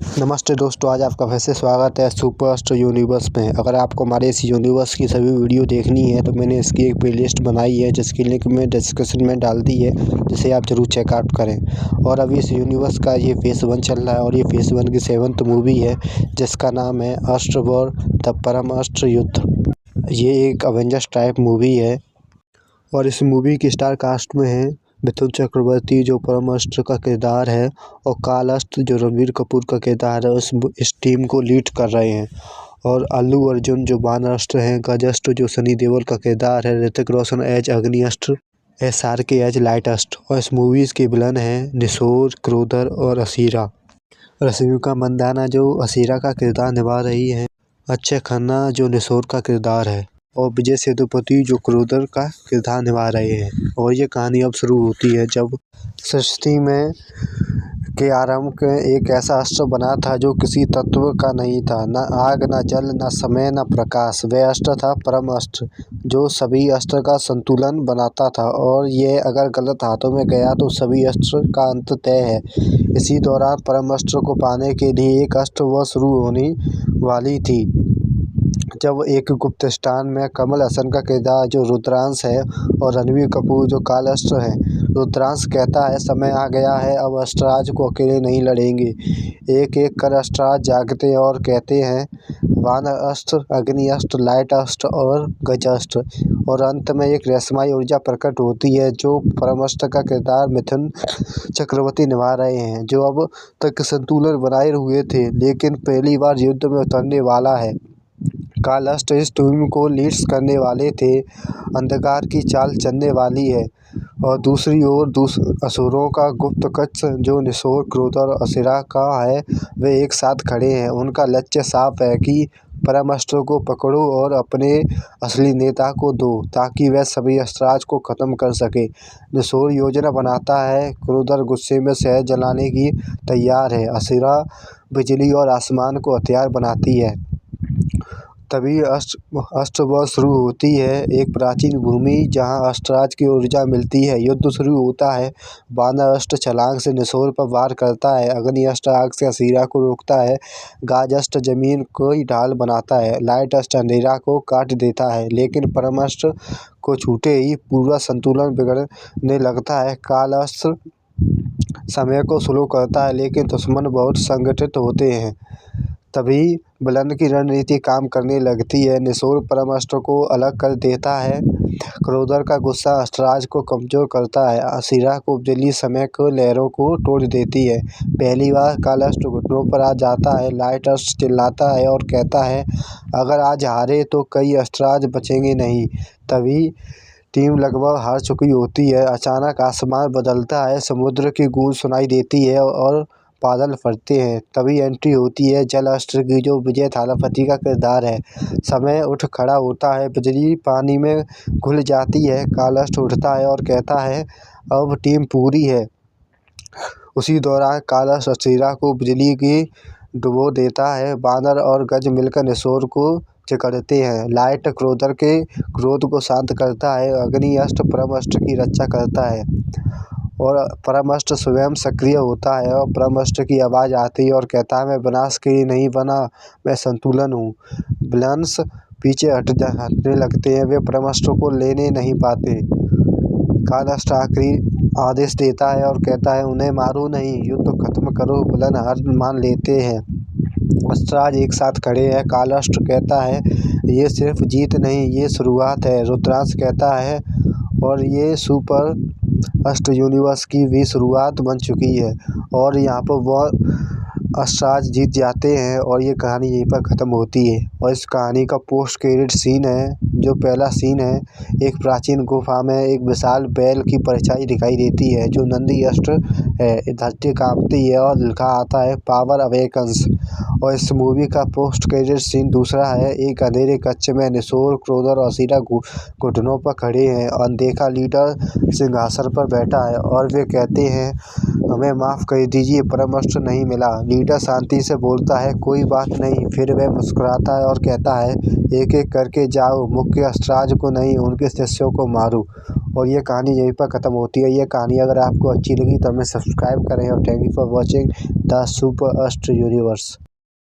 नमस्ते दोस्तों, आज आपका फिर से स्वागत है सुपर यूनिवर्स में। अगर आपको हमारे इस यूनिवर्स की सभी वीडियो देखनी है तो मैंने इसकी एक प्लेलिस्ट बनाई है जिसकी लिंक मैं डिस्क्रिप्शन में डाल दी है, जिसे आप जरूर चेकआउट करें। और अभी इस यूनिवर्स का ये फेज़ 1 चल रहा है और ये फेज़ 1 की 7th मूवी है जिसका नाम है अस्त्र वॉर द परम अस्त्र युद्ध। ये एक अवेंजर्स टाइप मूवी है और इस मूवी की स्टार कास्ट में है मिथुन चक्रवर्ती जो परम अस्त्र का किरदार है, और काल अस्त्र जो रणबीर कपूर का किरदार है इस टीम को लीड कर रहे हैं। और अल्लू अर्जुन जो बाण अस्त्र हैं, गज अस्त्र जो सनी देओल का किरदार है, ऋतिक रोशन एज अग्नि अस्त्र, SRK एज लाइट अस्त्र। और इस मूवीज़ के विलन हैं निशोर, क्रोधर और असीरा। रश्मिका मंदाना जो असीरा का किरदार निभा रही है, अक्षय खन्ना जो निशोर का किरदार है, और विजय सेतुपति जो क्रोधर का किरदार निभा रहे हैं। और ये कहानी अब शुरू होती है जब सृष्टि में के आरंभ के एक ऐसा अस्त्र बना था जो किसी तत्व का नहीं था, न आग, न जल, न समय, न प्रकाश। वह अस्त्र था परम अस्त्र जो सभी अस्त्र का संतुलन बनाता था, और ये अगर गलत हाथों में गया तो सभी अस्त्र का अंत तय है। इसी दौरान परम अस्त्र को पाने के लिए एक अस्त्र वह शुरू होने वाली थी जब एक गुप्त स्थान में कमल हसन का किरदार जो रुद्रांश है और रणबीर कपूर जो काल अस्त्र है। रुद्रांश कहता है समय आ गया है, अब अस्त्रराज को अकेले नहीं लड़ेंगे। एक एक कर अस्त्रराज जागते हैं और कहते हैं वानर अस्त्र, अग्नि अस्त्र, लाइट अस्त्र और गज अस्त्र। और अंत में एक रहस्यमयी ऊर्जा प्रकट होती है जो परम अस्त्र का किरदार मिथुन चक्रवर्ती निभा रहे हैं, जो अब तक संतुलन बनाए हुए थे लेकिन पहली बार युद्ध में उतरने वाला है। काल अस्त्र इस टीम को लीड्स करने वाले थे, अंधकार की चाल चलने वाली है। और दूसरी ओर असुरों का गुप्त कक्ष जो निशोर, क्रोधर और असीरा का है, वे एक साथ खड़े हैं। उनका लक्ष्य साफ है कि परम अस्त्र को पकड़ो और अपने असली नेता को दो ताकि वह सभी अस्त्रराज को खत्म कर सके। निशोर योजना बनाता है, क्रोधर गुस्से में शहर जलाने की तैयार है, असीरा बिजली और आसमान को हथियार बनाती है। तभी अस्त्र वॉर शुरू होती है, एक प्राचीन भूमि जहां अस्त्रराज की ऊर्जा मिलती है। युद्ध शुरू होता है। बानर अस्त्र छलांग से निशोर पर वार करता है, अग्नि अस्त्र आग से असीरा को रोकता है, गाज अस्त्र जमीन को ही ढाल बनाता है, लाइट अस्त्र अंधेरा को काट देता है। लेकिन परम अस्त्र को छूते ही पूरा संतुलन बिगड़ने लगता है। काल अस्त्र समय को स्लो करता है लेकिन दुश्मन बहुत संगठित होते हैं। तभी विलन की रणनीति काम करने लगती है। निशोर परम अस्त्र को अलग कर देता है, क्रोधर का गुस्सा अस्त्रराज को कमजोर करता है, असीरा को बिजली समय को लहरों को तोड़ देती है। पहली बार काल अस्त्र घुटनों पर आ जाता है, लाइट अस्त्र चिल्लाता है और कहता है अगर आज हारे तो कई अस्त्रराज बचेंगे नहीं। तभी टीम लगभग हार चुकी होती है। अचानक आसमान बदलता है, समुद्र की गूंज सुनाई देती है और बादल फटते हैं। तभी एंट्री होती है जल अस्त्र की जो विजय थालापति का किरदार है। समय उठ खड़ा होता है, बिजली पानी में घुल जाती है, काल अस्त्र उठता है और कहता है अब टीम पूरी है। उसी दौरान काल अस्त्र असीरा को बिजली की डुबो देता है। बानर और गज मिलकर निशोर को जकड़ते हैं, लाइट क्रोधर के क्रोध को शांत करता है, अग्नि अस्त्र परम अस्त्र की रक्षा करता है और परम अस्त्र स्वयं सक्रिय होता है। और परम अस्त्र की आवाज़ आती है और कहता है मैं विनाश के लिए नहीं बना, मैं संतुलन हूँ। विलन्स पीछे हटने लगते हैं, वे परम अस्त्र को लेने नहीं पाते। काल अस्त्र आखिरी आदेश देता है और कहता है उन्हें मारो नहीं, युद्ध खत्म करो। विलन हार मान लेते हैं। अस्त्रराज एक साथ खड़े हैं। काल अस्त्र कहता है ये सिर्फ जीत नहीं, ये शुरुआत है। रुद्रांश कहता है और ये सुपर अस्त्र यूनिवर्स की भी शुरुआत बन चुकी है। और यहाँ पर वह अस्त्रराज जीत जाते हैं और ये कहानी यहीं पर ख़त्म होती है। और इस कहानी का पोस्ट क्रेडिट सीन है, जो पहला सीन है, एक प्राचीन गुफा में एक विशाल बैल की परछाई दिखाई देती है जो नंदी अस्त्र है। धरती कांपती है और लिखा आता है पावर अवेकन्स। और इस मूवी का पोस्ट क्रेडिट सीन दूसरा है, एक अंधेरे कक्ष में निशोर, क्रोधर और असीरा घुटनों पर खड़े हैं। अनदेखा लीडर सिंहासन पर बैठा है और वे कहते हैं हमें माफ़ कर दीजिए, परम अस्त्र नहीं मिला। लीडर शांति से बोलता है कोई बात नहीं। फिर वह मुस्कुराता है और कहता है एक एक करके जाओ, मुख्य अस्त्रराज को नहीं उनके शिष्यों को मारो। और ये कहानी यहीं पर ख़त्म होती है। ये कहानी अगर आपको अच्छी लगी तो हमें सब्सक्राइब करें और thank you for watching the super अस्त्र यूनिवर्स।